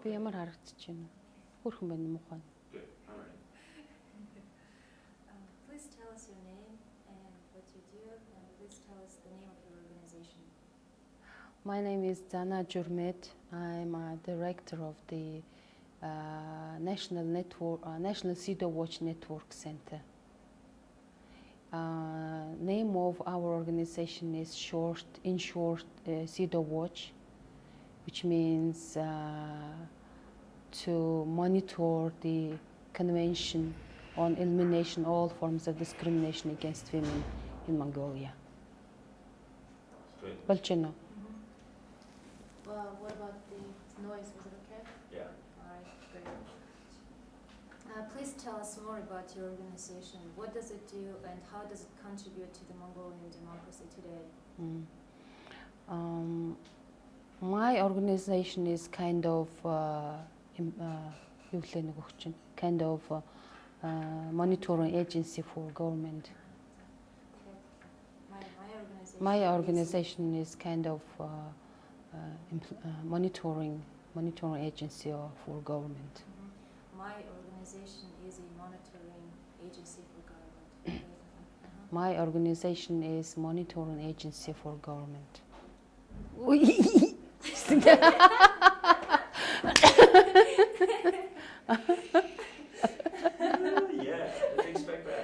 Би ямар харагдаж байна? Хөрхөн байна мухай. Good. I'm ready. Please tell us your name and what you do, and please tell us the name of your organization. My name is Zanaa Jurmed. I'm a director of the National Cedar Watch Network Center. Name of our organization is in short, Cedar Watch, which means to monitor the Convention on elimination of all forms of discrimination against women in Mongolia. Good. Balchino. Well, what about the noise? Was it okay? Yeah. All right, great. Please tell us more about your organization. What does it do, and how does it contribute to the Mongolian democracy today? My organization is kind of monitoring agency for government. Okay. My organization is kind of monitoring agency for government. My organization is a monitoring agency for government. My organization is monitoring agency for government. Yeah, didn't expect that.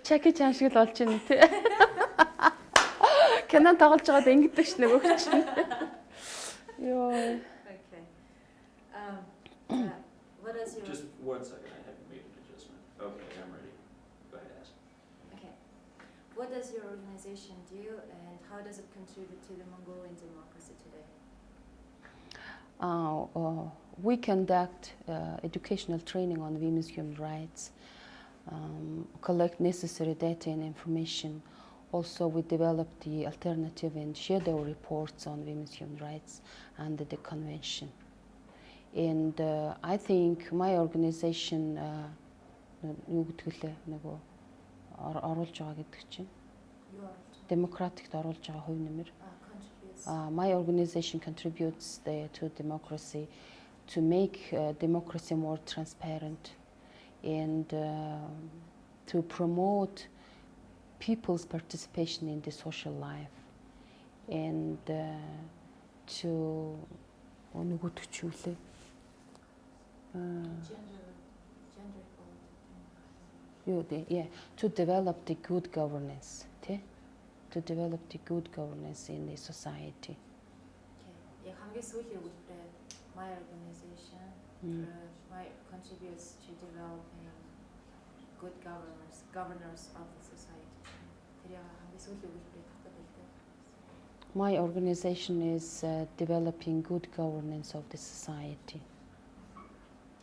Чаки чан шиг л болж байна тий. Кинон тоглож байгаад ингэдэг ш нэг өгч чинь. Йоо. Okay. What is your... Just 1 second, I haven't made an adjustment. Okay, I'm ready. Go ahead, ask. Okay. What does your organization do, and how does it contribute to the Mongolian democracy today? We conduct educational training on women's human rights, collect necessary data and information. Also, we develop the alternative and shadow reports on women's human rights under the convention. And I think my organization democratic my organization contributes to democracy, to make democracy more transparent, and to promote people's participation in the social life, and to to develop the good governance, to develop the good governance in the society. Okay. My organization contributes to developing good governors of the society. My organization is developing good governance of the society.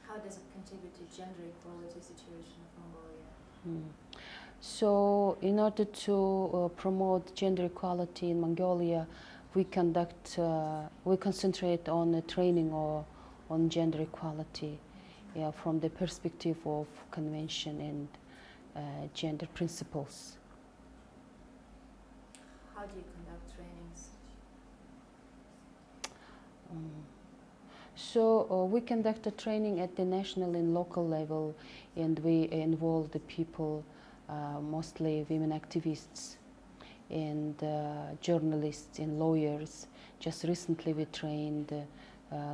How does it contribute to gender equality situation of Mongolia? So, in order to promote gender equality in Mongolia, we concentrate on the training on gender equality, from the perspective of convention and gender principles. How do you conduct trainings? So we conduct a training at the national and local level, and we involve the people, mostly women activists and journalists and lawyers. Just recently we trained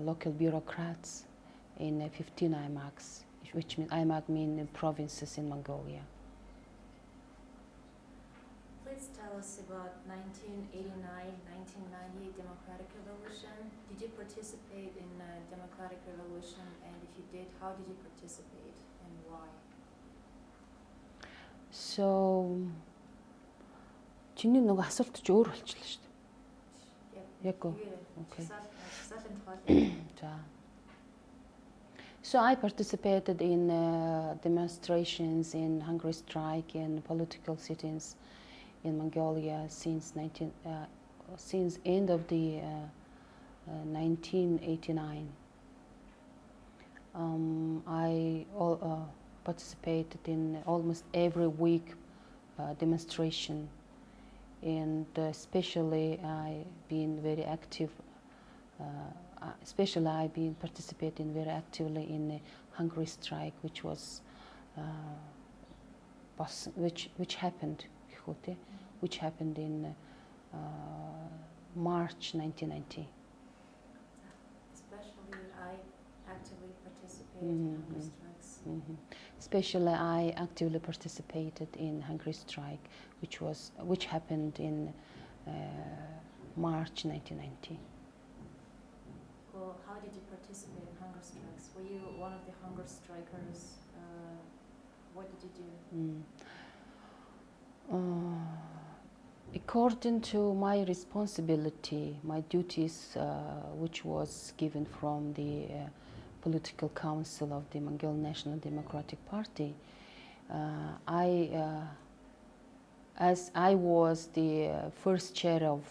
local bureaucrats in 15 IMACs, which IMAC mean provinces in Mongolia. Please tell us about 1989-1990 democratic revolution. Did you participate in the democratic revolution, and if you did, how did you participate and why? So, чиний нөгөө асуулт ч өөр болчихлоо шүү дээ. Яг гоо. Okay. So I participated in demonstrations, in hunger strike, and political sit-ins in Mongolia since end of the 1989. I participated in almost every week demonstration, and especially I've been very active especially I've been participating very actively in the hunger strike, which was which happened in March 1990. Especially I actively participated in hunger strikes. Especially I actively participated in hunger strike, which happened in March 1990. Well, how did you participate in hunger strikes? Were you one of the hunger strikers? What did you do? According to my responsibility, my duties, which was given from the Political Council of the Mongolian National Democratic Party, as I was the first chair of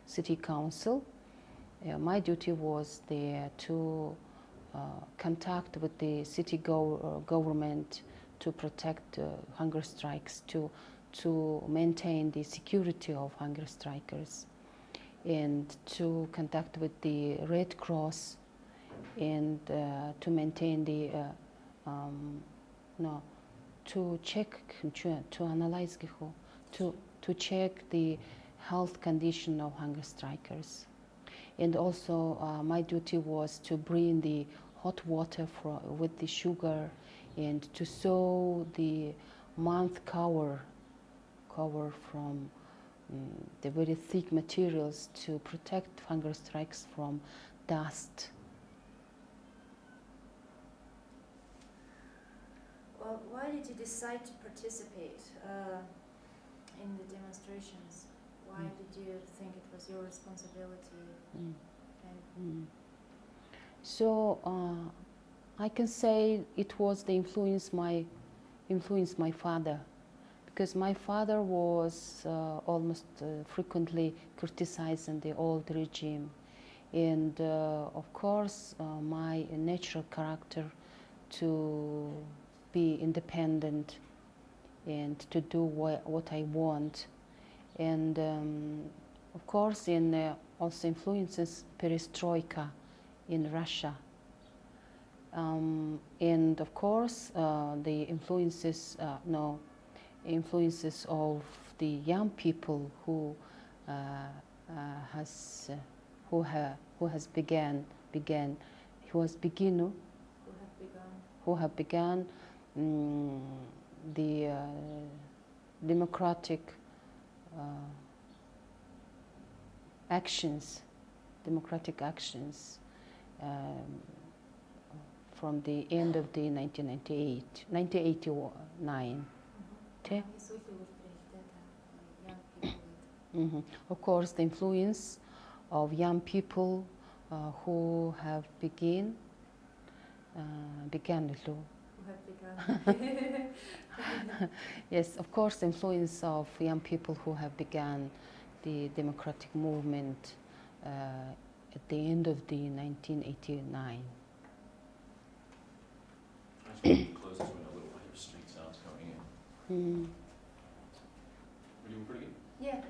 City Council, my duty was to contact with the city government to protect hunger strikes, to maintain the security of hunger strikers, and to contact with the Red Cross, and to maintain the to check, to analyze, to check the health condition of hunger strikers. And also my duty was to bring the hot water with the sugar, and to sew the mouth cover from the very thick materials to protect hunger strikes from dust. Well, why did you decide to participate in the demonstrations? Why did you think it was your responsibility? So I can say it was the influence my father, because my father was almost frequently criticizing the old regime, and of course my natural character to be independent and to do what I want, and of course also influences perestroika in Russia, and of course the influences of the young people who have begun the democratic actions from the end of the 1989. Okay? Of course, the influence of young people who have begun. Yes, of course, the influence of young people who have begun the democratic movement at the end of the 1989. I just want to close this window a little while your street sounds coming in. We're doing pretty good? Yeah.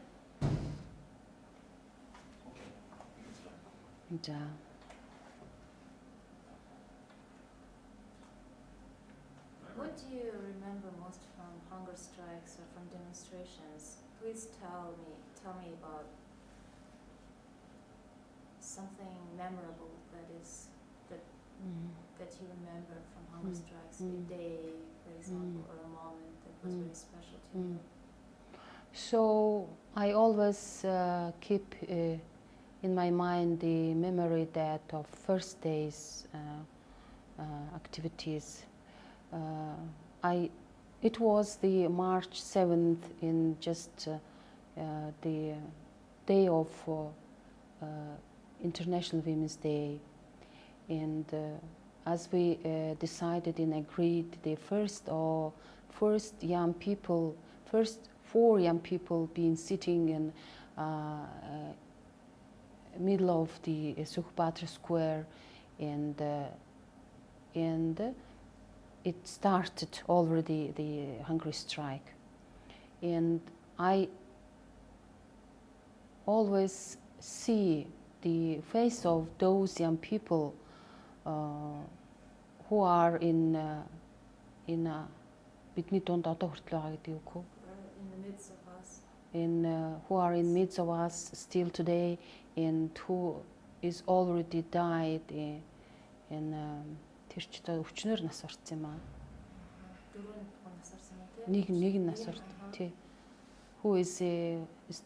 Okay. Yeah. What do you remember most from hunger strikes or from demonstrations? Please tell me about something memorable that you remember from hunger strikes, a day, for example, or a moment that was very special to you. So I always keep in my mind the memory that of first day's activities. It was the March 7th, in just the day of International Women's Day, and as we decided and agreed, the first four young people being sitting in middle of the Sukhpatra Square, and it started already the hunger strike, and I always see the face of those young people who are in бидний дунд одоо хүртэл байгаа гэдэг үг үү? In the midst of us. Who are in midst of us still today and who is already died in тэр ч одоо өвчнөр нас орсон юм аа. Дөрөв нас орсон юм Нэг тий. нас орсон тий. Who is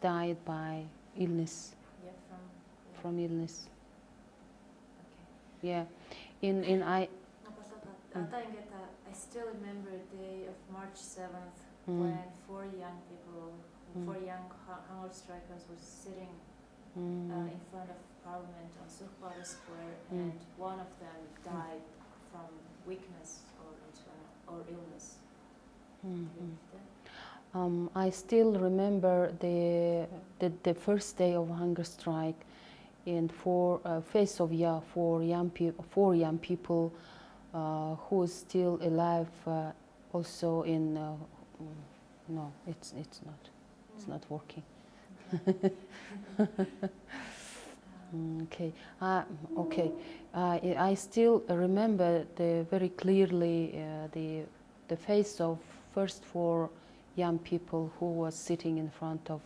died by illness. Yeah, from illness. Okay. Yeah. In I I still remember the day of March 7th when four young hunger strikers were sitting in front of Parliament on Sukhbara Square, and one of them died from weakness or illness. I still remember the first day of hunger strike, and face of four young people who is still alive, also in no, it's not working. Okay. Okay. I still remember very clearly the face of first four young people who was sitting in front of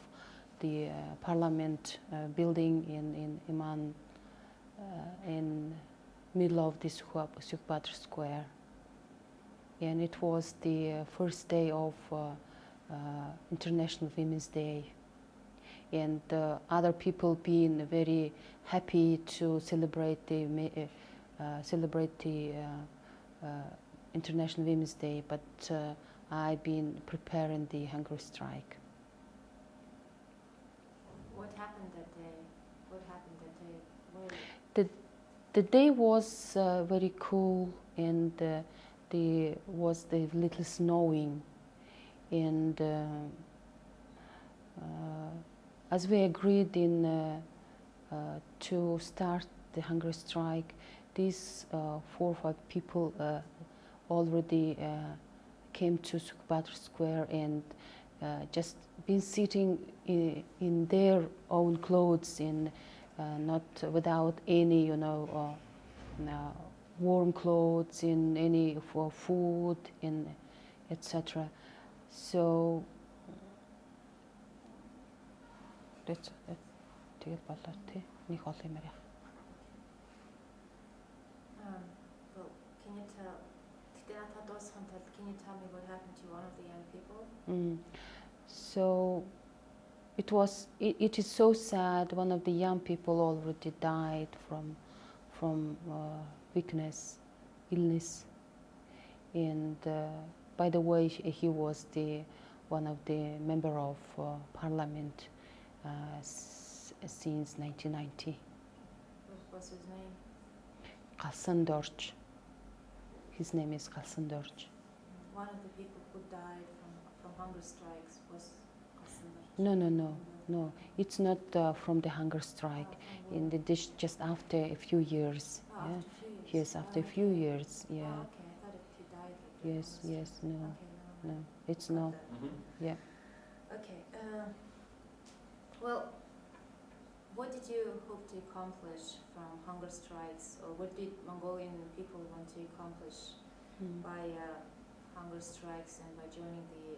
the Parliament building in Iman, in middle of this Sukhbatra Square, and it was the first day of International Women's Day, and other people being very happy to celebrate the International Women's Day, but I've been preparing the hunger strike. What happened that day? The day was very cool, and was the little snowing, and as we agreed to start the hunger strike, these 4 or 5 people already came to Sukhbatra Square and just been sitting in their own clothes, and not without any, warm clothes, in any for food, and etc. So that's well, can you tell me what happened to one of the young people? So it is so sad. One of the young people already died from weakness, illness, and by the way, he was one of the member of Parliament since 1990. What was his name? Galsan Dorj. His name is Galsan Dorj. One of the people who died from hunger strikes was Galsan Dorj. No. It's not from the hunger strike. In the dish, just after a few years. Oh, yeah. after a few years. Yes, after a few years. Yeah. Oh, okay. I thought he died. Like Yes. No. Okay, No. It's no. Yeah. Okay. Well, what did you hope to accomplish from hunger strikes, or what did Mongolian people want to accomplish by hunger strikes and by joining the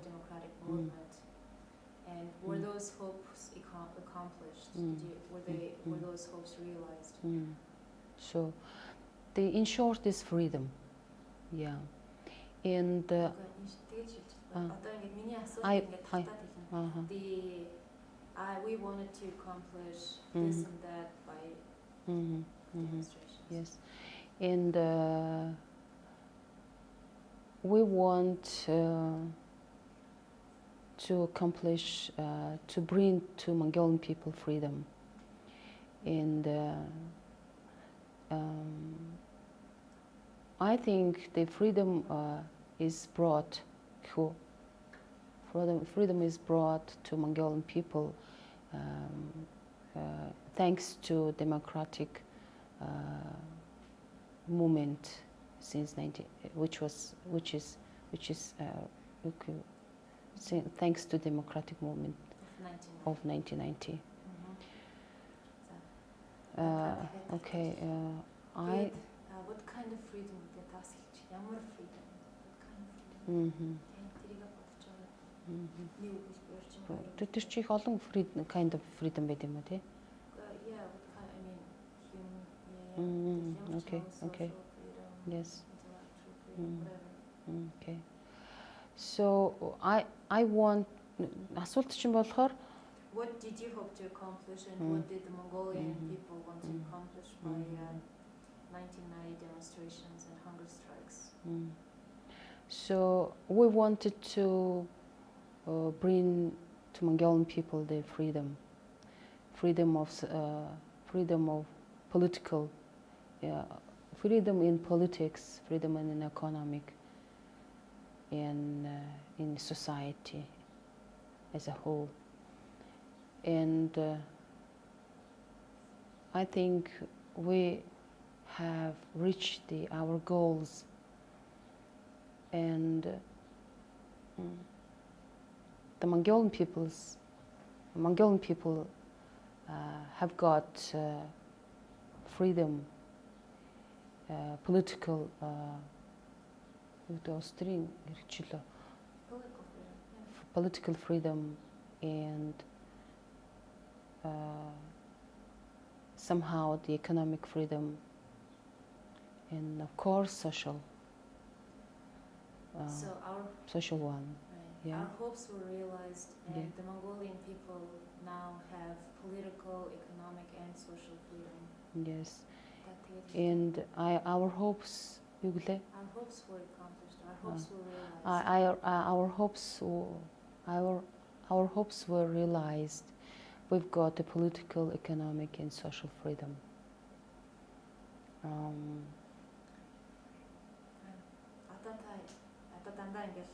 democratic movement? And were those hopes accomplished? Were those hopes realized? So, in short, is freedom. Yeah. And we wanted to accomplish this and that by demonstrations. Yes, and we want to accomplish, to bring to Mongolian people freedom, and I think the freedom is brought. Freedom is brought to Mongolian people thanks to democratic movement since thanks to democratic movement of 1990. Okay, What kind of freedom гэдэг асуулт чи ямар freedom? What kind of freedom? Тэрийг бодож байгаа. Нэг үгээр чинь хоёр. Тэр чи их олон kind of freedom байт юм уу тий? Yeah, what kind, I mean, human, okay, okay. Freedom, Yes. intellectual freedom, whatever. Okay. So I want асуулт чинь болохоор What did you hope to accomplish and what did the Mongolian people want to accomplish by 1990 demonstrations and hunger strikes? So we wanted to bring to Mongolian people the freedom of political, freedom in politics, freedom in economic, and in society as a whole. And I think we have reached our goals, and the Mongolian people have got freedom, political political freedom, and somehow the economic freedom, and of course social social one. Right. Yeah. Our hopes were realized, and Yeah. the Mongolian people now have political, economic, and social freedom. Yes. And our hopes. Our hopes were accomplished. Our hopes were realized. Our hopes were realized. We've got the political, economic, and social freedom. Одоо дандаа ингээд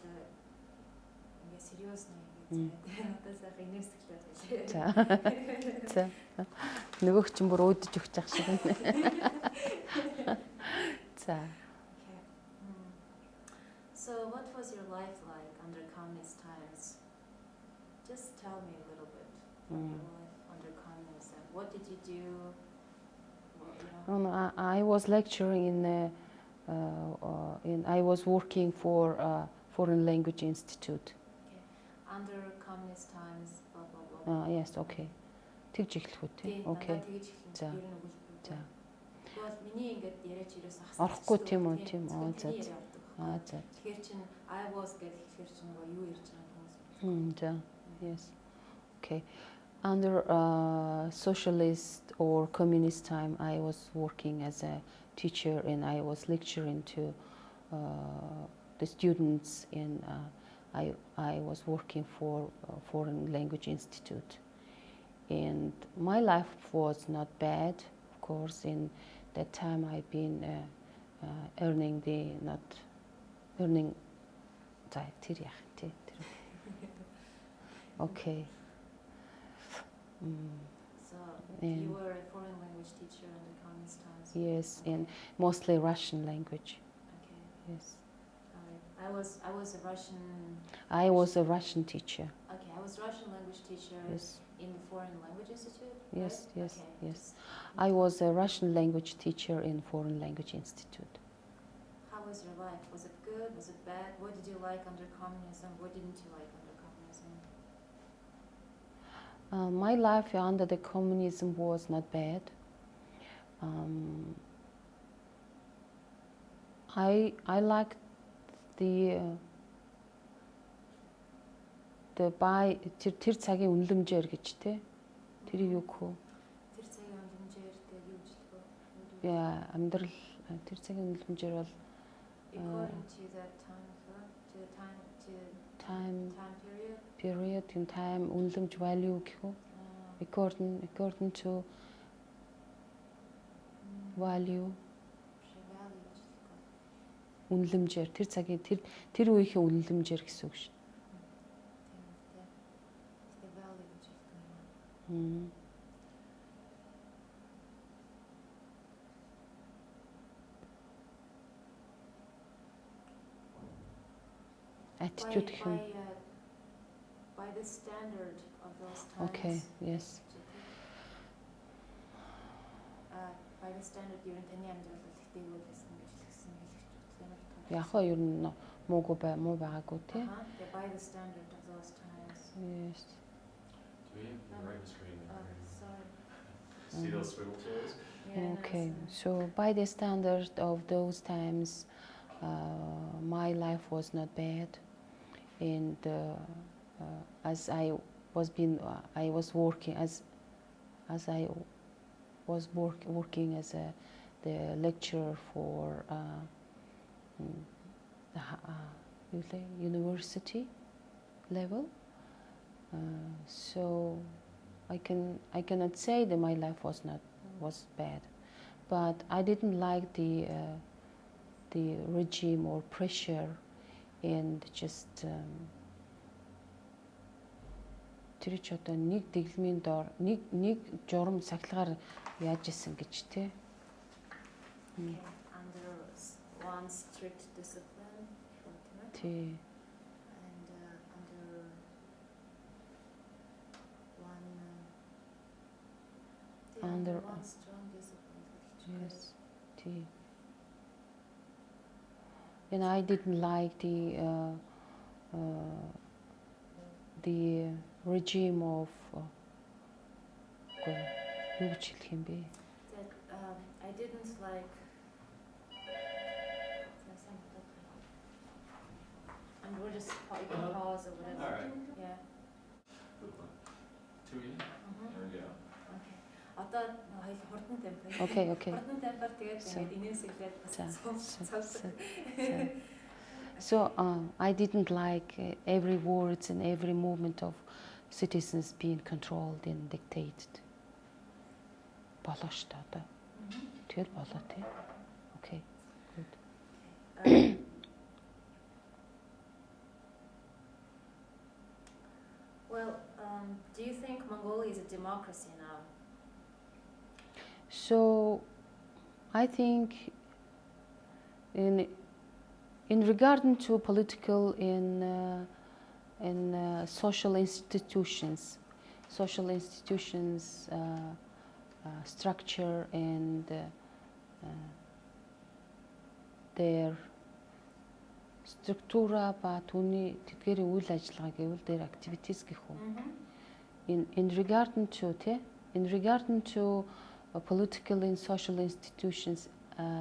сериус нэг одоо сайхан инээсгэлээд байлээ. За. Нөгөөх чинь бүр өөдөж өгч ах шиг байна. За. So what was your life like under communist times? Just tell me a little bit about your life under communism. What did you do? Well, you know. I was lecturing I was working for Foreign Language Institute. Okay. Under communist times, blah blah blah. Yes, okay. Тэгж эхлэх үү те. Okay. За. За. Тэгвэл миний ингээд яриач ерөөс ахсан. Орохгүй тийм үү, тийм. За. За. Тэгэхээр чин I was гэдэг хэлэхэр чин нөгөө юу ярьж байгаа юм бэ? За. Yes. Okay. Under socialist or communist time, I was working as a teacher, and I was lecturing to the students, and I was working for Foreign Language Institute. And my life was not bad, of course. In that time, I've been earning okay. So you were a foreign language teacher in the communist times? Yes, and mostly Russian language. Okay. Yes. I was a Russian. I was a Russian teacher. Okay, I was Russian language teacher. Yes. In the Foreign Language Institute. Yes, right? yes, Okay. yes. I was a Russian language teacher in Foreign Language Institute. How was your life? Was it good? Was it bad? What did you like under communism? What didn't you like under communism? My life under the communism was not bad. I liked the buy тэр цагийн үнэлэмжээр гэж те. Тэрийг юу гэх вэ? Тэр цагийн үнэлэмжээр юу гэж хэлдэг вэ? Яа, амьдрал тэр цагийн үнэлэмжээр бол according to that time, to the time period in time үнэлэмж value гэх үү? According to value үнэлэмжээр тэр цагийн тэр үеийн үнэлэмжээр гэсэн үг шин. Attitude by the standard of those times. Okay, yes. by the standard ер нь таны амьдралд ихтэйгөө байсан гэж хэлсэн хэлэгч Яг хоо ер нь муу байгаагүй тий. Тэгээ by the standard of those times. Yes. Do we have the right screen there? Sorry. See those swivel chairs? Yeah, Okay, no, so by the standard of those times, my life was not bad, and as I was working working as the lecturer for the university level, so I cannot say that my life was bad, but I didn't like the regime or pressure, and just тэр ч одоо нэг дэглэмийн доор нэг журам сахилгаар яаж исэн гэж тий. Okay, under one strict discipline, Тий. and under one strong discipline. Yes, тий. And I didn't like the regime of юу гэж хэлэх юм бэ? That I didn't like. And we'll just you can pause or whatever. All right. Yeah. Two in? There we go. Okay. Одоо хоёул хурдан темп. Okay, okay. Хурдан темпаар тэгээд ингээд инээс эхлээд So I didn't like every words and every movement of citizens being controlled and dictated. Болоо шүү дээ одоо. Тэгэл болоо тий. Okay. Good. Well, do you think Mongolia is a democracy now? So I think in regard to political and social institutions, structure and their структура ба түүний тэдгээрийн үйл ажиллагаа гэвэл their activities гэх үү. In regard to political and social institutions,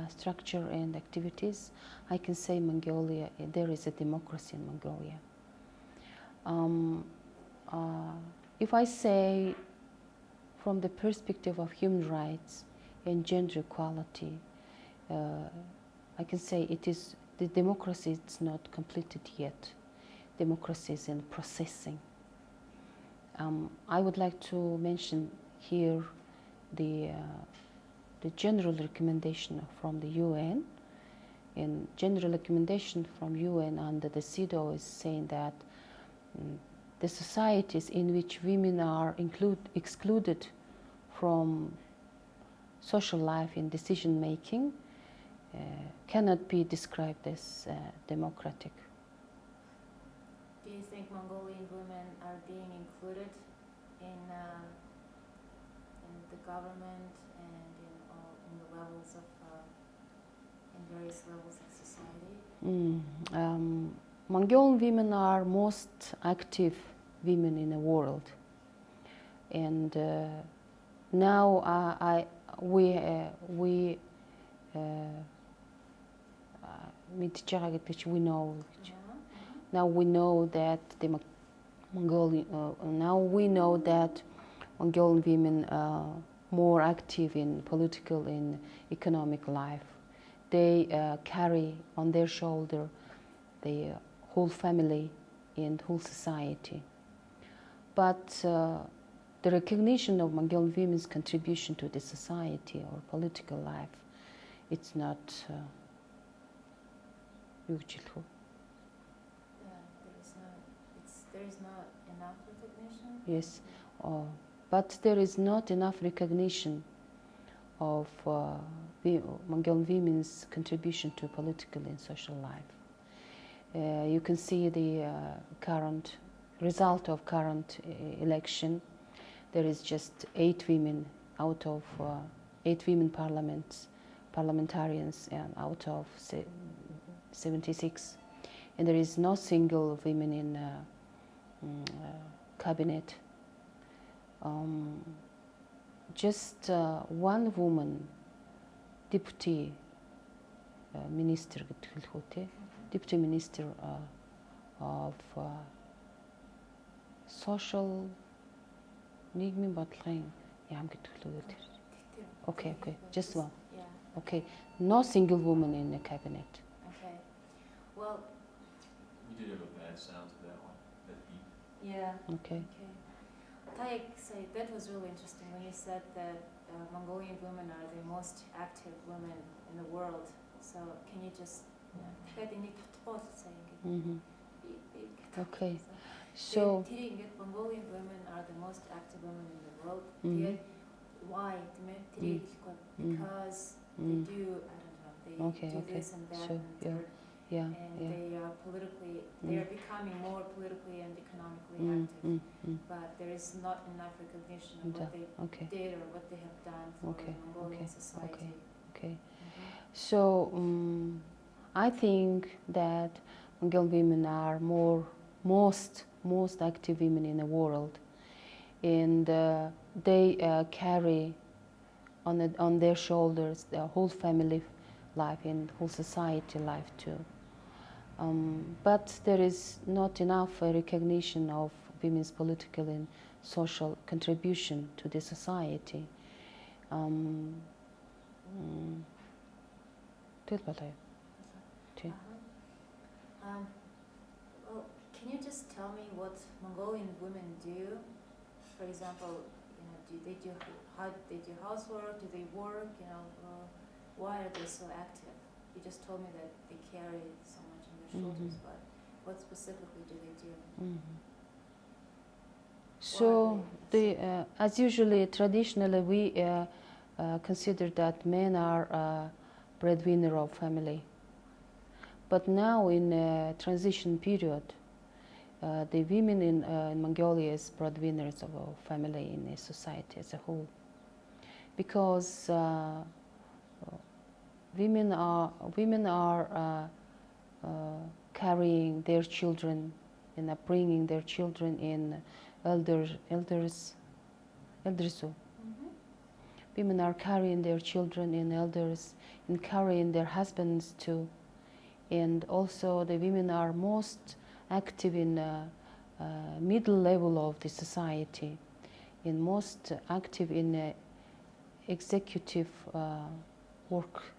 structure and activities, I can say Mongolia, there is a democracy in Mongolia. If I say from the perspective of human rights and gender equality, I can say the democracy is not completed yet. Democracy is in processing. I would like to mention here the general recommendation from the UN. And general recommendation from UN under the CEDAW is saying that the societies in which women are excluded from social life and decision making cannot be described as democratic. Do you think Mongolian women are being included in the government and in the levels of in various levels of society? Mongolian women are most active women in the world, and now we know. Now we know that Mongolian women are more active in political and economic life. They carry on their shoulder the whole family and whole society. But the recognition of Mongolian women's contribution to the society or political life, it's not there is not enough recognition? Yes, but there is not enough recognition of Mongolian women's contribution to political and social life. You can see the current result of current election. There is just 8 women out of 8 women parliamentarians out of 76. And there is no single women in cabinet. Just one woman deputy minister, deputy minister of social нийгмийн бодлогын яам гэдэг л үү. Okay, just one. Yeah. Okay, no single woman in the cabinet. Okay. Well. You did have a bad sound to that one. That beep. Yeah. Okay. Tayyip said that was really interesting when you said that Mongolian women are the most active women in the world. So can you just Okay. So Mongolian women are the most active women in the world. Why? Because they do, I don't know, they do this and that and third. And they are politically, they are becoming more politically and economically active. But there is not enough recognition of what they did or what they have done for Mongolian society. Okay. So I think that Mongolian women are most active women in the world, and they carry on their shoulders the whole family life and whole society life too. But there is not enough recognition of women's political and social contribution to the society. Well, can you just tell me what Mongolian women do? For example, do they do housework? Do they work? Why are they so active? You just told me that they carry so much on their shoulders, but what specifically do they do? So, as usually, traditionally, we consider that men are breadwinner of family. But now, in a transition period, the women in Mongolia is breadwinners of our family in a society as a whole, because women are carrying their children and bringing their children in elders. Women are carrying their children in elders and carrying their husbands too. And also the women are most active in middle level of the society, and most active in executive work.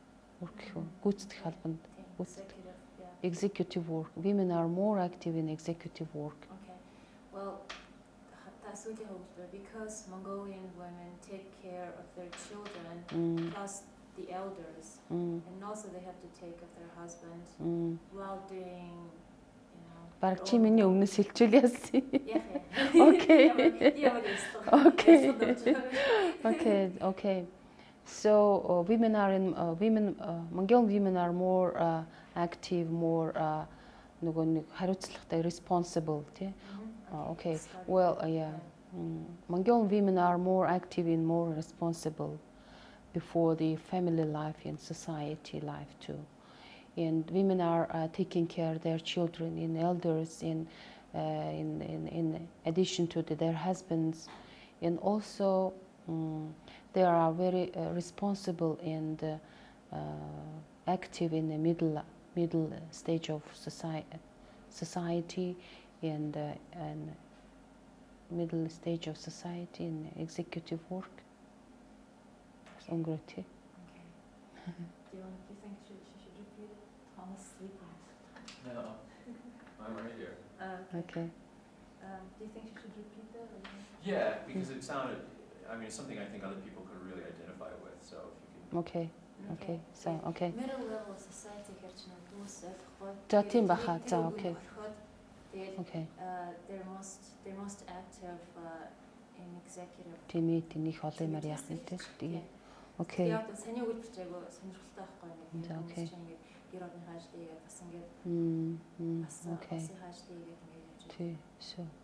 Executive work. Women are more active in executive work. Okay. Well, because Mongolian women take care of their children plus the elders, and also they have to take of their husbands while doing, Okay. So Mongolian women are more active, more responsible. Okay. Well, Mongolian women are more active and more responsible before the family life and society life too. And women are taking care of their children and elders in addition to their husbands, and also they are very responsible and active in the middle stage of society and middle stage of society in executive work. Okay. Do you think she should repeat it? Thomas sleeping. No, I'm right here. Okay. Do you think she should repeat that? Or? Yeah, because it sounded, it's something I think other people could really identify with, so if you can. Okay. Middle level society Okay. They're most active in executive.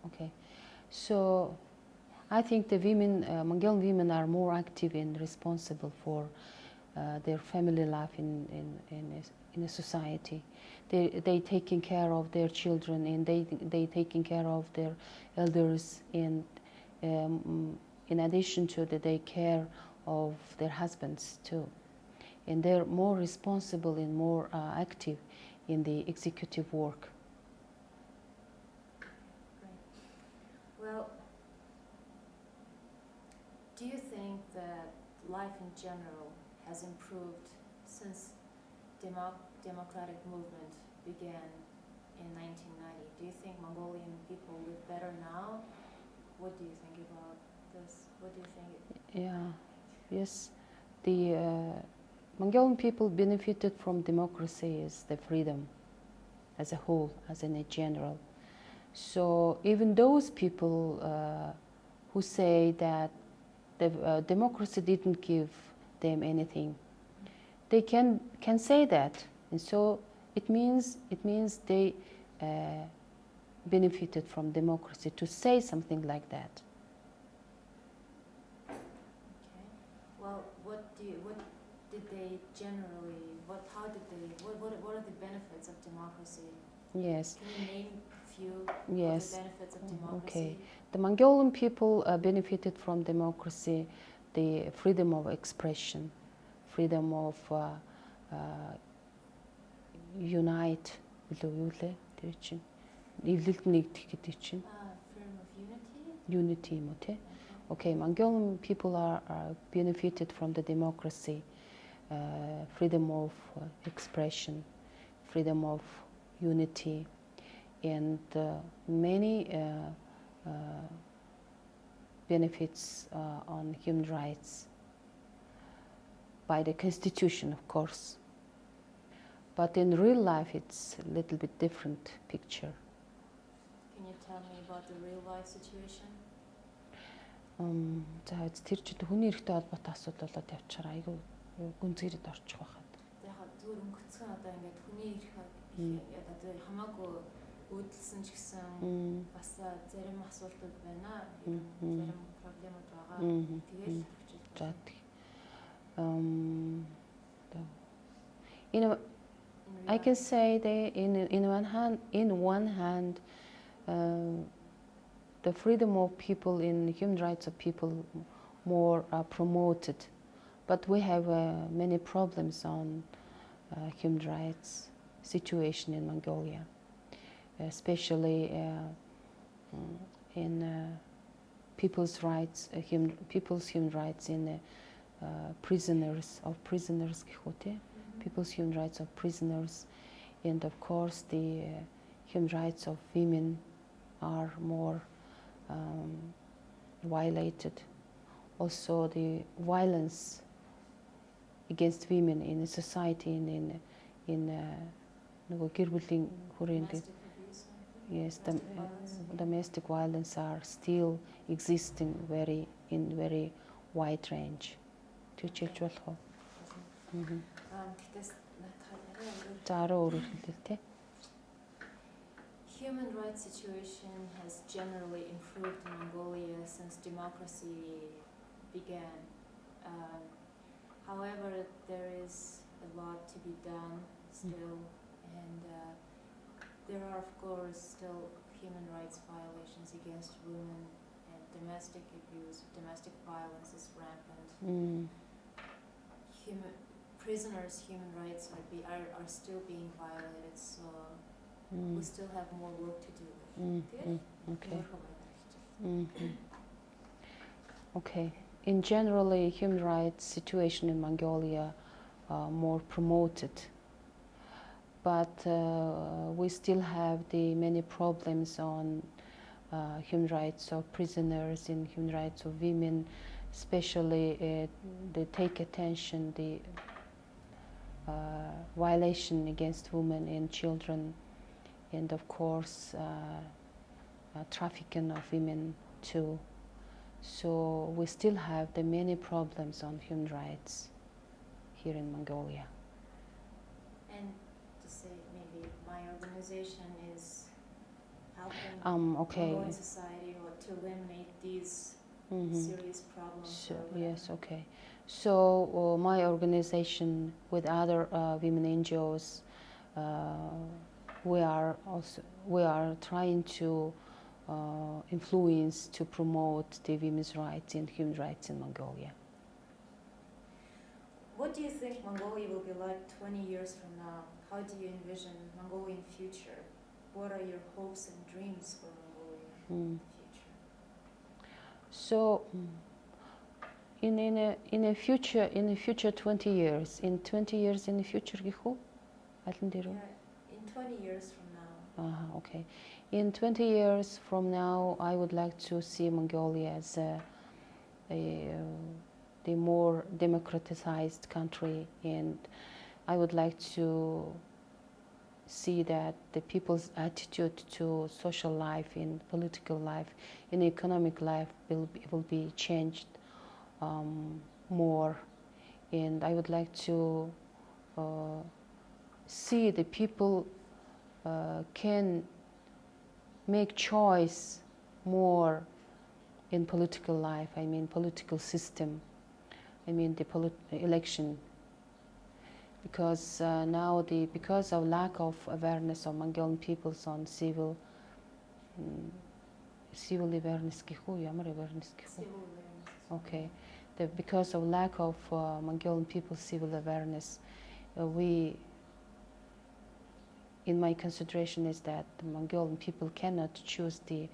Okay. So I think the women, Mongolian women are more active and responsible for their family life in a society. They taking care of their children, and they taking care of their elders, and in addition to that, they care of their husbands too. And they're more responsible and more active in the executive work. Well, do you think that life in general has improved since democratic movement began in 1990? Do you think Mongolian people live better now? What do you think about this? What do you think? Yes. The Mongolian people benefited from democracy as the freedom as a whole, as in a general. So even those people who say that the democracy didn't give them anything, they can say that, and so it means they benefited from democracy to say something like that. Okay. Well, what did they generally? How did they? What are the benefits of democracy? Yes. Can you name a few Yes. of the benefits of democracy? Okay. The Mongolian people benefited from democracy, the freedom of expression, freedom of unite. Freedom of unity? Unity. Okay, Mongolian people are benefited from the democracy, freedom of expression, freedom of unity, and many benefits on human rights by the constitution, of course. But in real life, it's a little bit different picture. Can you tell me about the real life situation? За тэр чинь хүний эрхтэй холбоотой асуудал болоод явчихаар айгүй гүнзгийрээд орчих байхад. Яг зүгээр өнгөцгөн одоо ингээд хүний эрх одоо хамаагүй өөдөлсөн ч гэсэн бас зарим асуудал байна. Зарим проблемууд байгаа. Тэгээд I can say that in one hand, the freedom of people in human rights of people more promoted, but we have many problems on human rights situation in Mongolia, especially in people's rights, people's human rights in people's human rights of prisoners, and of course the human rights of women are more violated. Also the violence against women in a society in yes, domestic violence are still existing in very wide range. Human rights situation has generally improved in Mongolia since democracy began. However, there is a lot to be done still, and there are, of course, still human rights violations against women, and domestic abuse, domestic violence is rampant. Prisoners' human rights are still being violated, so we still have more work to do. Okay. Okay. In generally, human rights situation in Mongolia more promoted, but we still have the many problems on human rights of prisoners and human rights of women, especially they take attention the violation against women and children, and of course trafficking of women too. So we still have the many problems on human rights here in Mongolia. And to say maybe my organization is helping Okay. Mongolian society or to eliminate these serious problems. So, or whatever. yes, okay. So my organization with other women NGOs, we are trying to influence to promote the women's rights and human rights in Mongolia. What do you think Mongolia will be like 20 years from now? How do you envision Mongolian future? What are your hopes and dreams for Mongolia in the future? So in a future 20 years, in 20 years in the future, gihu? Yeah, in 20 years from now. Okay. In 20 years from now, I would like to see Mongolia as the more democratized country, and I would like to see that the people's attitude to social life, in political life, in economic life will be changed more, and I would like to see the people can make choice more in political life. I mean political system. I mean the election. Because now because of lack of awareness of Mongolian peoples on civil awareness. Okay. Because of lack of Mongolian people's civil awareness, in my consideration is that the Mongolian people cannot choose the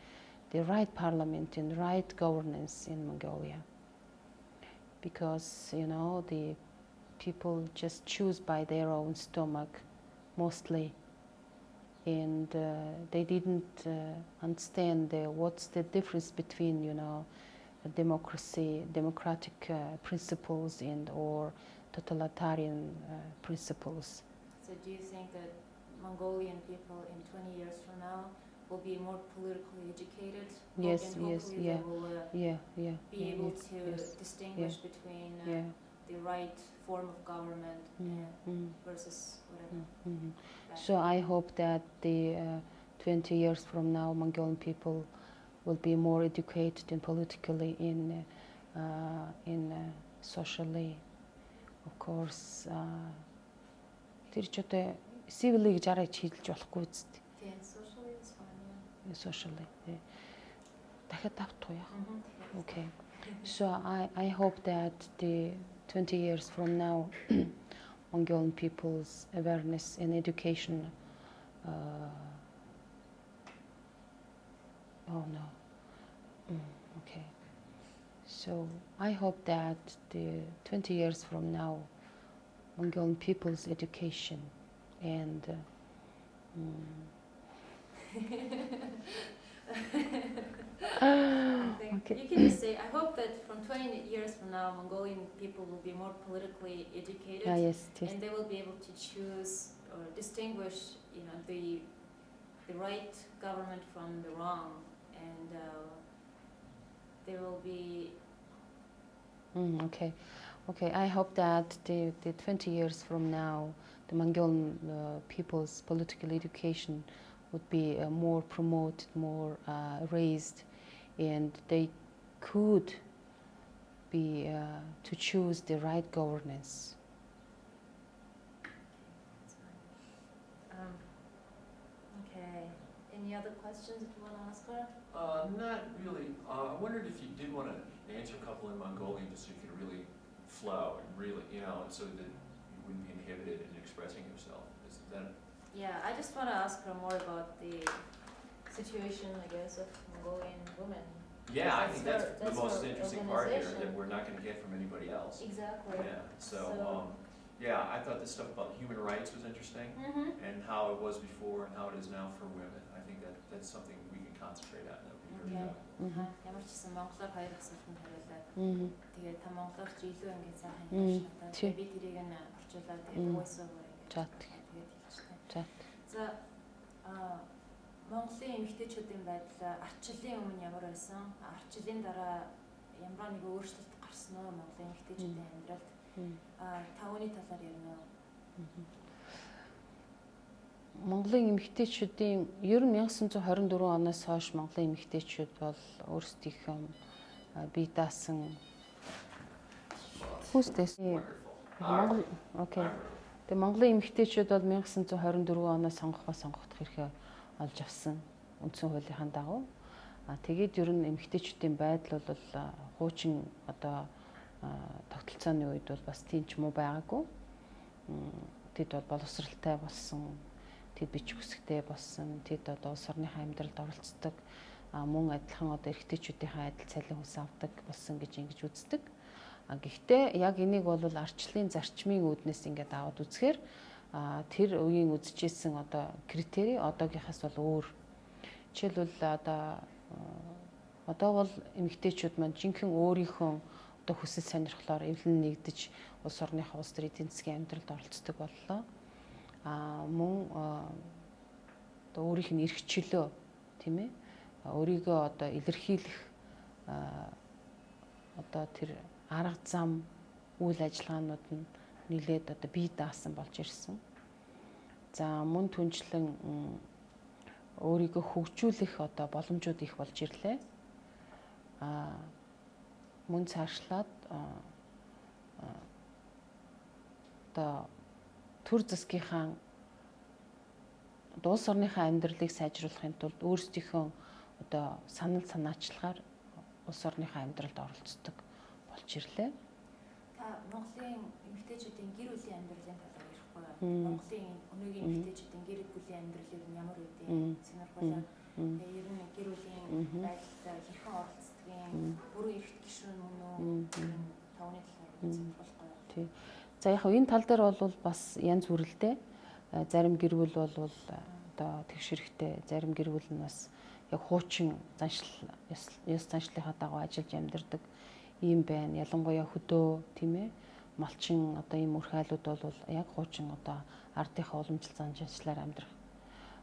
right parliament and right governance in Mongolia, because the people just choose by their own stomach mostly, and they didn't understand what's the difference between democratic principles and or totalitarian principles. So do you think that Mongolian people in 20 years from now will be more politically educated? Yes, and yes, hopefully yeah, they will be able to distinguish between the right form of government versus whatever. So I hope that the 20 years from now, Mongolian people will be more educated and politically in socially, of course. Civilly гэж арай чийлж болохгүй үст. Socially is fine. Socially. Дахиад давтуу яах. Okay. So I hope that the 20 years from now, Mongolian people's awareness and education. Okay. So I hope that the 20 years from now, Mongolian people's education and Okay. You can just say, I hope that from 20 years from now, Mongolian people will be more politically educated, yes. And they will be able to choose or distinguish, the right government from the wrong, and there will be. Okay. I hope that the 20 years from now, the Mongolian people's political education would be more promoted, more raised, and they could be to choose the right governance. Okay. Any other questions that you want to ask her? Not really. I wondered if you did want to answer a couple in Mongolian, just so you could really flow and really, so that you wouldn't be inhibited in expressing yourself. Is that? Yeah, I just want to ask her more about the situation, I guess, of Mongolian women. Yeah, I think that's the most interesting part here that we're not going to get from anybody else. Exactly. Yeah. So I thought this stuff about human rights was interesting, and how it was before and how it is now for women. I think that's something we can concentrate on. That would be very valuable. Ямар ч гэсэн монголоор хоёр асуултанд хариулаад тэгээд та монголоор ч илүү ингээд сайхан ярьж би тэрийг нь орчуулаад тэгээд voice over ингээд тэгээд хэлчихсэн. За Монголын эмэгтэйчүүдийн байдал ардчлалын өмнө ямар байсан? Ардчлалын дараа ямар нэг өөрчлөлт гарсан уу Монголын эмэгтэйчүүдийн амьдралд? Та үүний талаар ярина уу? Монголын эмэгтэйчүүдийн ер нь 1924 оноос хойш Монголын эмэгтэйчүүд бол өөрсдийнхөө бие даасан хүүсдээс Монгол окей. Тэгээ Монголын эмэгтэйчүүд бол 1924 оноос сонгогдох эрхээ олж авсан үндсэн хуулийнхаа дагуу. Тэгээд ер нь эмэгтэйчүүдийн байдал бол хуучин одоо тогтолцооны үед бол бас тийч муу байгаагүй. Тэд бол боловсралтай болсон, тэд бичиг хүсэгтэй болсон, тэд одоо улс орныхаа амьдралд оролцдог, мөн адилхан одоо эрэгтэйчүүдийнхээ адил цалин хүс авдаг болсон гэж ингэж үздэг. Гэхдээ яг энийг бол арчлалын зарчмын үүднээс ингээд аваад үзэхээр тэр үеийн үзэжсэн одоо критерий одоогийнхаас бол өөр. Жишээлбэл одоо бол эмэгтэйчүүд маань жинхэнэ өөрийнхөө одоо хүсэл сонирхлоор эвлэн нэгдэж улс орныхоо улс төр эдийн засгийн амьдралд оролцдог боллоо. Мөн одоо өөрийнх нь эрх чөлөө тийм ээ өөрийгөө одоо илэрхийлэх одоо тэр арга зам үйл ажиллагаанууд нь нэлээд одоо бие даасан болж ирсэн. За мөн түнчлэн өөрийгөө хөгжүүлэх одоо боломжууд их болж ирлээ. Мөн цаашлаад одоо төр засгийнхаа улс орныхаа амьдралыг сайжруулахын тулд өөрсдийнхөө одоо санал санаачлагаар улс орныхаа амьдралд оролцдог болж ирлээ. Та Монголын эмэгтэйчүүдийн гэр бүлийн амьдралын талаар ярихгүй юу? Монголын өнөөгийн эмэгтэйчүүдийн гэр бүлийн амьдрал нь ямар үдээ сонирхолтой. Тэгээ ер нь гэр бүлийн байдалд хэрхэн оролцдгийг бүрэн эрхт гишүүн мөн үү? Тавны талаар сонирхолтой. Тий. За яг энэ тал дээр бол бас янз бүрэлдээ. Зарим гэр бүл бол одоо тэгшэрхтэй, зарим гэр бүл нь бас яг хуучин заншил ёс заншлихаа дагуу ажиллаж амьдардаг ийм байна. Ялангуяа хөдөө тийм ээ малчин одоо ийм мөрх айлууд бол яг хуучин одоо ардынхаа уламжлал заншлаар амьдрах.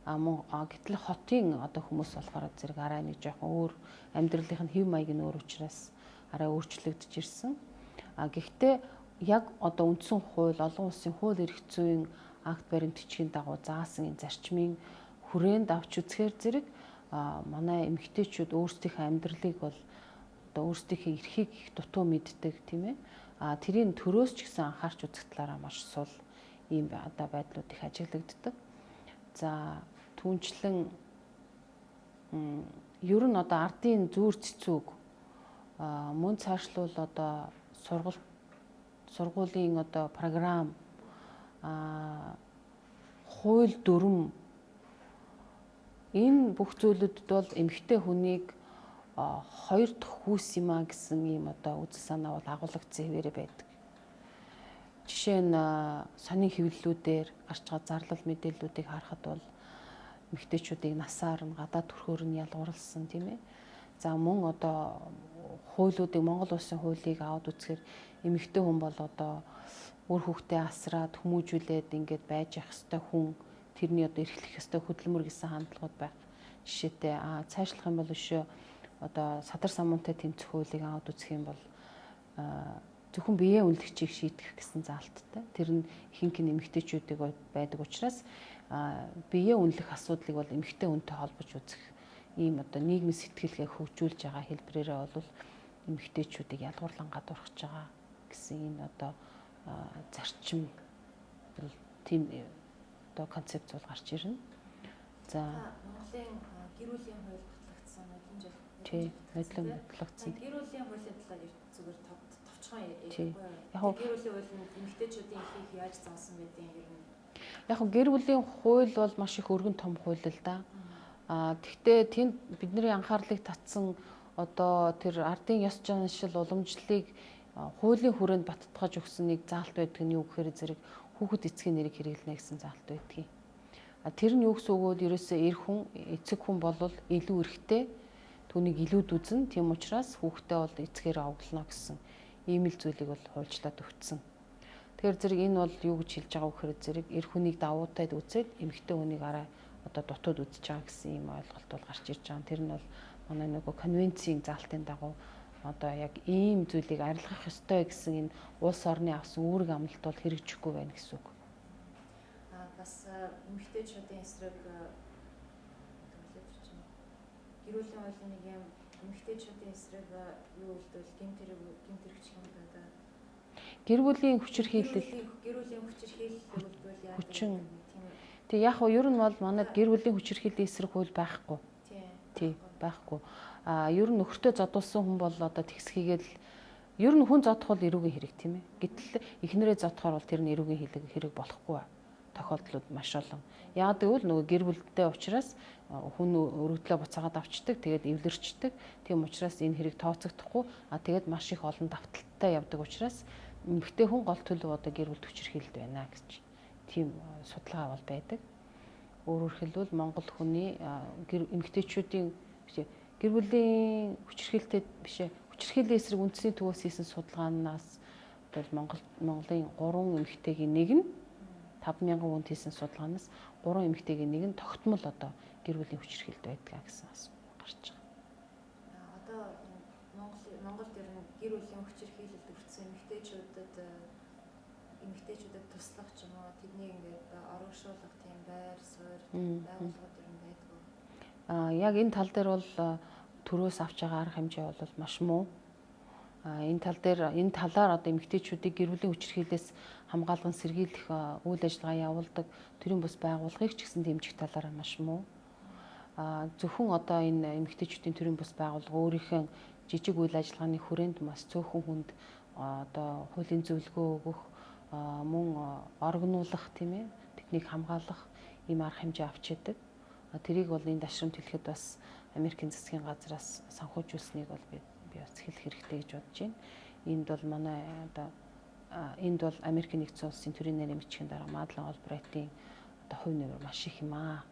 Гэтэл хотын одоо хүмүүс болохоор зэрэг арай нэг жоохон өөр амьдралынх нь хэв маяг нь өөр учраас арай өөрчлөгдөж ирсэн. Гэхдээ яг одоо үндсэн хууль, олон улсын хууль эрх зүйн акт баримт бичгийн дагуу заасан энэ зарчмын хүрээнд авч үзэхээр зэрэг манай эмэгтэйчүүд өөрсдийнхөө амьдралыг бол одоо өөрсдийнхээ эрхийг их дутуу мэддэг тийм ээ. Тэрийн төрөөс ч гэсэн анхаарч үзэх талаараа маш сул ийм одоо байдлууд их ажиглагддаг. За түүнчлэн ер нь одоо ардын зүүр цэцүүг мөн цаашлуул одоо сургуулийн одоо програм хууль дүрм энэ бүх зүйлүүдэд бол эмэгтэй хүнийг хоёр дахь хүүс юм а гэсэн ийм одоо үзэл санаа бол агуулгдсан хэвээрээ байдаг. Жишээ нь сонин хэвлэлүүдээр гарч байгаа зарлал мэдээллүүдийг харахад бол эмэгтэйчүүдийг насаар нь гадаад төрхөөр нь ялгуурласан тийм ээ. За мөн одоо хуулиудыг Монгол улсын хуулийг аваад үзэхээр эмэгтэй хүн бол одоо үр хүүхдээ асраад хүмүүжүүлээд ингээд байж явах ёстой хүн, тэрний одоо эрхлэх ёстой хөдөлмөр гэсэн хандлагууд байх жишээтэй. Цаашлах юм бол өшөө одоо садар самуунтай тэмцэх хуулийг аваад үзэх юм бол зөвхөн биеэ үнэлэгчийг шийдэх гэсэн заалттай. Тэр нь ихэнх эмэгтэйчүүдийг байдаг учраас биеэ үнэлэх асуудлыг бол эмэгтэй хүнтэй холбож үзэх ийм одоо нийгмийн сэтгэлгээ хөгжүүлж байгаа хэлбэрээрээ бол эмэгтэйчүүдийг ялгуурлан гадуурхаж байгаа гэсэн энэ одоо зарчим тийм одоо концепц бол гарч ирнэ. За Монголын гэр бүлийн хууль батлагдсан хэдэн жил? Тий, хөдлөн батлагдсан. Гэр бүлийн хуулийн талаар зүгээр товчхон Тий. яг гэр бүлийн хууль нь эмэгтэйчүүдийн эрхийг яаж заасан байдгийг ер нь яг гэр бүлийн хууль бол маш их өргөн том хууль л да. Тэгвэл тэнд бидний анхаарлыг татсан одоо тэр ардын ёс заншил уламжлалыг хуулийн хүрээнд баттгаж өгсөн нэг заалт байдаг нь юу гэхээр зэрэг хүүхэд эцгийн нэрийг хэрэглэнэ гэсэн заалт байдгийг. Тэр нь юу гэсэн үг вэ? Ерөөсөө эр хүн, эцэг хүн бол илүү эрхтэй, түүнийг илүүд үзнэ. Тийм учраас хүүхдээ бол эцгээр овоглоно гэсэн ийм л зүйлийг бол хуульчлаад өгсөн. Тэгэхээр зэрэг энэ бол юу гэж хэлж байгаа вэ гэхээр зэрэг эр хүнийг давуу таад үзээд эмэгтэй хүнийг арай одоо дутууд үзэж байгаа гэсэн ийм ойлголт бол гарч ирж байгаа. Тэр нь бол манай нөгөө конвенцийн заалтын дагуу одоо яг ийм зүйлийг арилгах ёстой гэсэн энэ улс орны авсан үүрэг амлалт бол хэрэгжихгүй байна гэсэн үг. Бас эмэгтэйчүүдийн эсрэг гэр бүлийн хуулийн нэг юм эмэгтэйчүүдийн эсрэг юу үлдвэл гэмт хэрэгч юм даа. Гэр бүлийн хүчирхийлэл. Гэр бүлийн хүчирхийлэл үлдвэл яа гэдэг Хүчин. тийм. Тэг яг хоо ер нь бол манайд гэр бүлийн хүчирхийллийн эсрэг хууль байхгүй. Тий, байхгүй. Ер нь нөхөртөө зодуулсан хүн бол одоо тэгсхийгээл ер нь хүн зодох бол эрүүгийн хэрэг тийм ээ. Гэтэл эхнэрээ зодохоор бол тэр нь эрүүгийн хэрэг болохгүй тохиолдлууд маш олон. Яг гэвэл нөгөө гэр бүлтэй учраас хүн өргөдлөө буцаагаад авчдаг, тэгээд эвлэрчдэг. Тийм учраас энэ хэрэг тооцогдохгүй. Тэгээд маш их олон давталттай явдаг учраас эмэгтэй хүн гол төлөв одоо гэр бүлд хүчирхийлэлд байна гэж тийм судалгаа бол байдаг. Өөрөөр хэлбэл Монгол хүний эмэгтэйчүүдийн гэр бүлийн хүчирхийлэлтэй биш хүчирхийллийн эсрэг үндэсний төвөөс хийсэн судалгаанаас бол Монголын 3 эмэгтэйгийн нэг нь 5,000 хүнд хийсэн судалгаанаас 3 эмэгтэйгийн нэг нь тогтмол одоо гэр бүлийн хүчирхийлэлд байдгаа гэсэн асуулт гарч байгаа. Одоо Монголд ер нь гэр бүлийн хүчирхийлэлд өртсөн эмэгтэйчүүдэд туслах ч юм уу тэднийг ингээд орогшуулах тийм байр суурь байгууллагууд ер нь байдгүй. Яг энэ тал дээр бол төрөөс авч байгаа арга хэмжээ бол маш муу. Энэ талаар одоо эмэгтэйчүүдийг гэр бүлийн хүчирхийлэлээс хамгаалан сэргийлэх үйл ажиллагаа явуулдаг төрийн бус байгууллагыг ч гэсэн дэмжих талаараа маш муу. Зөвхөн одоо энэ эмэгтэйчүүдийн төрийн бус байгууллага өөрийнхөө жижиг үйл ажиллагааны хүрээнд бас цөөхөн хүнд одоо хуулийн зөвлөгөө өгөх мөн орогнуулах тийм ээ тэднийг хамгаалах ийм арга хэмжээ авч яадаг. Тэрийг бол энэ дашрамт хэлэхэд бас Америкийн засгийн газраас санхүүжүүлсэнийг бол би бас хэлэх хэрэгтэй гэж бодож байна. Энд бол манай одоо энд бол Америкийн нэгдсэн улсын төрийн нэрийн бичгийн дарга Madeleine Albright-ийн одоо хувь нэмэр маш их юм аа.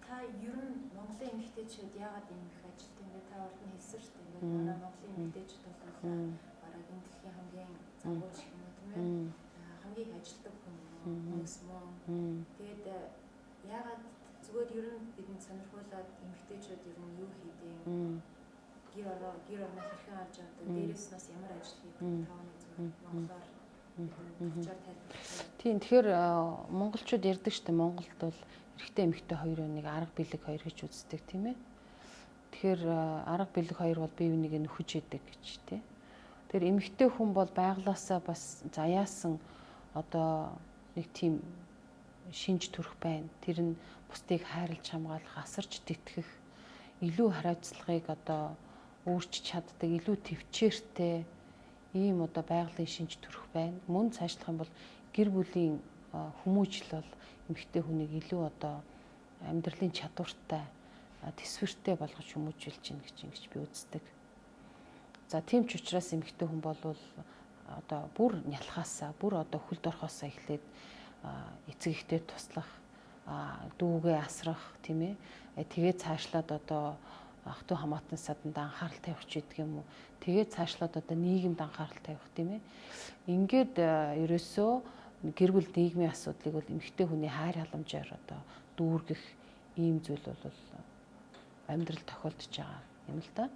Та ер нь Монголын эмэгтэйчүүд яагаад ийм их ажилтдаг юм бэ? Та урд нь хэлсэн шүү дээ. Ингээд манай Монголын эмэгтэйчүүд бол бараг энэ дэлхийн хамгийн загвар шиг юм тийм ээ. Хамгийн их ажилтдаг хүмүүс мөн. Тэгээд яагаад зүгээр ер нь бидэнд сонирхуулаад эмэгтэйчүүд ер нь юу хийдэг? Гэр орноо хэрхэн авч явдаг? Дээрээс нас ямар ажил хийдэг? Тааны зүгээр монголоор төвчээр тайлбарлах. Тийм тэгэхээр монголчууд ярьдаг шүү дээ. Монголд бол эрэгтэй эмэгтэй хоёр нэг арга бэлэг хоёр гэж үздэг тийм ээ. Тэгэхээр арга бэлэг хоёр бол бие биенийг нөхөж идэг гэж тийм. Тэгэхээр эмэгтэй хүн бол байглаасаа бас заяасан одоо нэг тийм шинж төрөх байна. Тэр нь бусдыг хайрлаж хамгаалах, асарч тэтгэх, илүү хариуцлагыг одоо өөрчилж чаддаг, илүү төвчээртэй ийм одоо байгалийн шинж төрөх байна. Мөн цаашлах юм бол гэр бүлийн хүмүүжил бол эмэгтэй хүнийг илүү одоо амьдралын чадвартай, төсвөртэй болгож хүмүүжүүлж гин гэж би үздэг. За тийм ч учраас эмэгтэй хүн бол одоо бүр нялхаасаа, бүр одоо хөлд орохоосоо эхлээд эцэг эхтэй туслах, дүүгээ асрах тийм ээ. Тэгээд цаашлаад одоо ах トゥ хамаатан саданд анхаарал тавих ч гэдэг юм уу. Тэгээд цаашлаад одоо нийгэмд анхаарал тавих тийм ээ. Ингээд ерөөсөө гэр бүл нийгмийн асуудлыг бол эмэгтэй хүний хайр халамжаар одоо дүүргэх ийм зүйл бол амьдрал тохиолдож байгаа юм л да.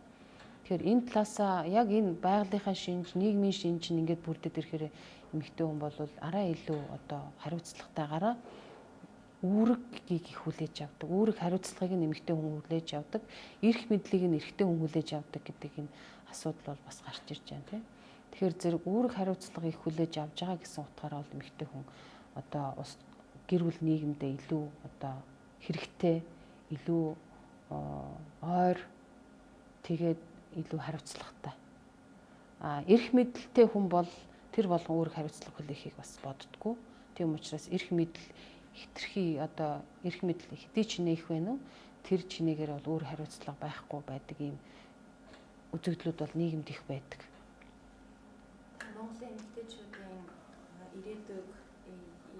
Тэгэхээр энэ талаасаа яг энэ байгалийнхаа шинж, нийгмийн шинж нь ингээд бүрдээд ирэхээр эмэгтэй хүн бол арай илүү одоо хариуцлагатайгаараа үүргийг их хүлээж авдаг. Үүрэг хариуцлагыг нь эмэгтэй хүн хүлээж авдаг. Эрх мэдлийг нь эрэгтэй хүн хүлээж авдаг гэдэг энэ асуудал бол бас гарч ирж байна тийм. Тэгэхээр зэрэг үүрэг хариуцлага их хүлээж авж байгаа гэсэн утгаараа бол эмэгтэй хүн одоо гэр бүл нийгэмдээ илүү одоо хэрэгтэй, илүү ойр тэгээд илүү хариуцлагатай. Эрх мэдлэлтэй хүн бол тэр болгон үүрэг хариуцлага хүлээхийг бас боддгоо. Тийм учраас эрх мэдэл хитрхи одоо эрх мэдэл хэдий ч нэх вэ нүү тэр чинээгээр бол үүрэг хариуцлага байхгүй байдаг ийм үзэгдлүүд бол нийгэмд их байдаг. Монголын эмэгтэйчүүдийн ирээдүйг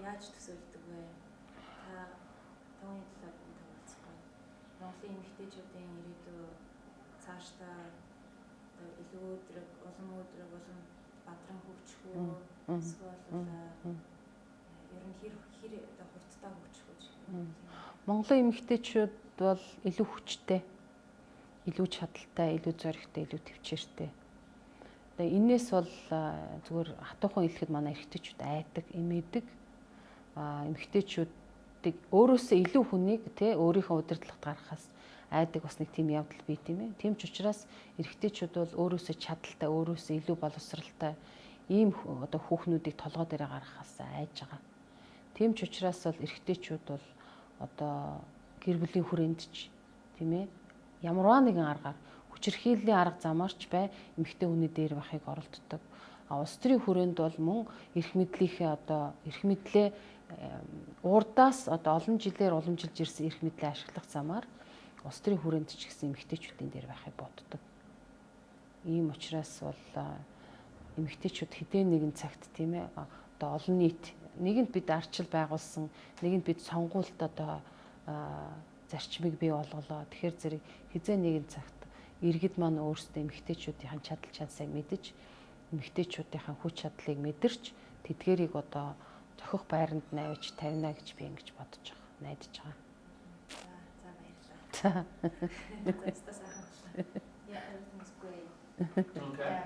яаж төсөөлдөг вэ? Тооны талаар тайлбарлах. Монголын эмэгтэйчүүдийн ирээдүй цаашдаа илүү улам бадран хөгжих үү? Эсвэл ер нь хэр хурдтай хөгжих үү? Монголын эмэгтэйчүүд бол илүү хүчтэй, илүү чадaltaй, илүү зоригтой, илүү төвчээртэй. Тэгээ энээс бол зүгээр хатуухан хэлэхэд манай эрэгтэйчүүд айдаг, эмээдэг. Эмэгтэйчүүд хүүхдүүдийг өөрөөсөө илүү хүнийг те өөрийнхөө удирдлагад гаргахаас айдаг бас нэг тийм явдал бий тийм ээ. Тийм ч учраас эрэгтэйчүүд бол өөрөөсөө чадaltaй, өөрөөсөө илүү боловсралтай ийм одоо хүүхнүүдийг толгой дээр гаргахаас айж байгаа. Тийм ч учраас бол эрэгтэйчүүд бол одоо гэр бүлийн хүрээндч тийм ээ ямарваа нэгэн аргаар хүчирхийллийн арга замаарч бай эмэгтэй хүний дээр байхыг оролддог. А улс төрийн хүрээнд бол мөн эрх мэдлийнхээ одоо эрх мэдлээ урдаас одоо олон жилээр уламжилж ирсэн эрх мэдлээ ашиглах замаар улс төрийн хүрээнд ч гэсэн эмэгтэйчүүдийн дээр байхыг боддог. Ийм учраас бол эмэгтэйчүүд хэдэн нэгэн цагт тийм ээ одоо олон нийт нэгэнд бид арчил байгуулсан, нэгэнд бид сонгуульд одоо зарчмыг бий болголоо. Тэгэхээр зэрэг хизээ нэгэн цагт иргэд маань өөрсдөө эмэгтэйчүүдийн чадал чадсыг мэдэж, эмэгтэйчүүдийн хүч чадлыг мэдэрч тэдгэрийг одоо зохих байранд навьж тавина гэж би ингэж бодож байгаа, найдаж байгаа. За баярлалаа. Yeah, everything's great. Okay. Yeah,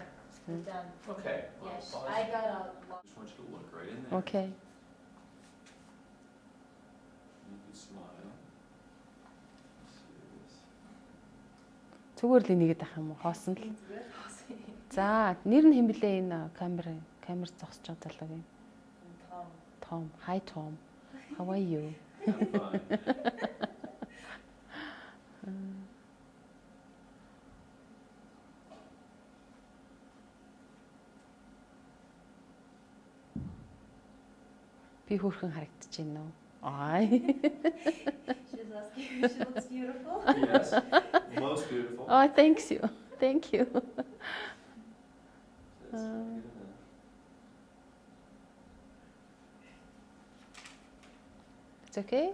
we're done. Okay. Well, Yes, pause. I got a lot. Just want you to look right in there. Okay. You can smile. Serious. Зүгээр л энийгээд ах юм уу? Хоосон л. За, нэр нь хэн блэ энэ камер зогсож байгаа залуугийн? Tom. Hi Tom. How are you? I'm fine. Би хөөрхөн харагдаж байна уу? Ай. She's asking if she looks beautiful. Yes, most beautiful. Oh, thank you. Thank you. That's good enough. It's okay?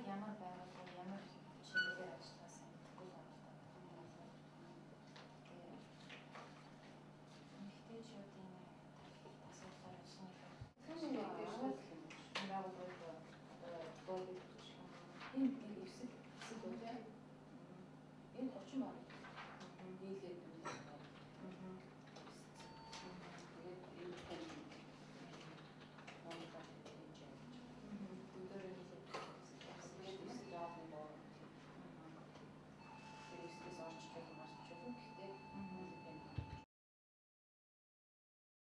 ямар байгаад ямар чиглэлээр ажилласан тэгвэл эмэгтэйчүүдийн асуудлаар ажилладаг. Энэ 30 баг.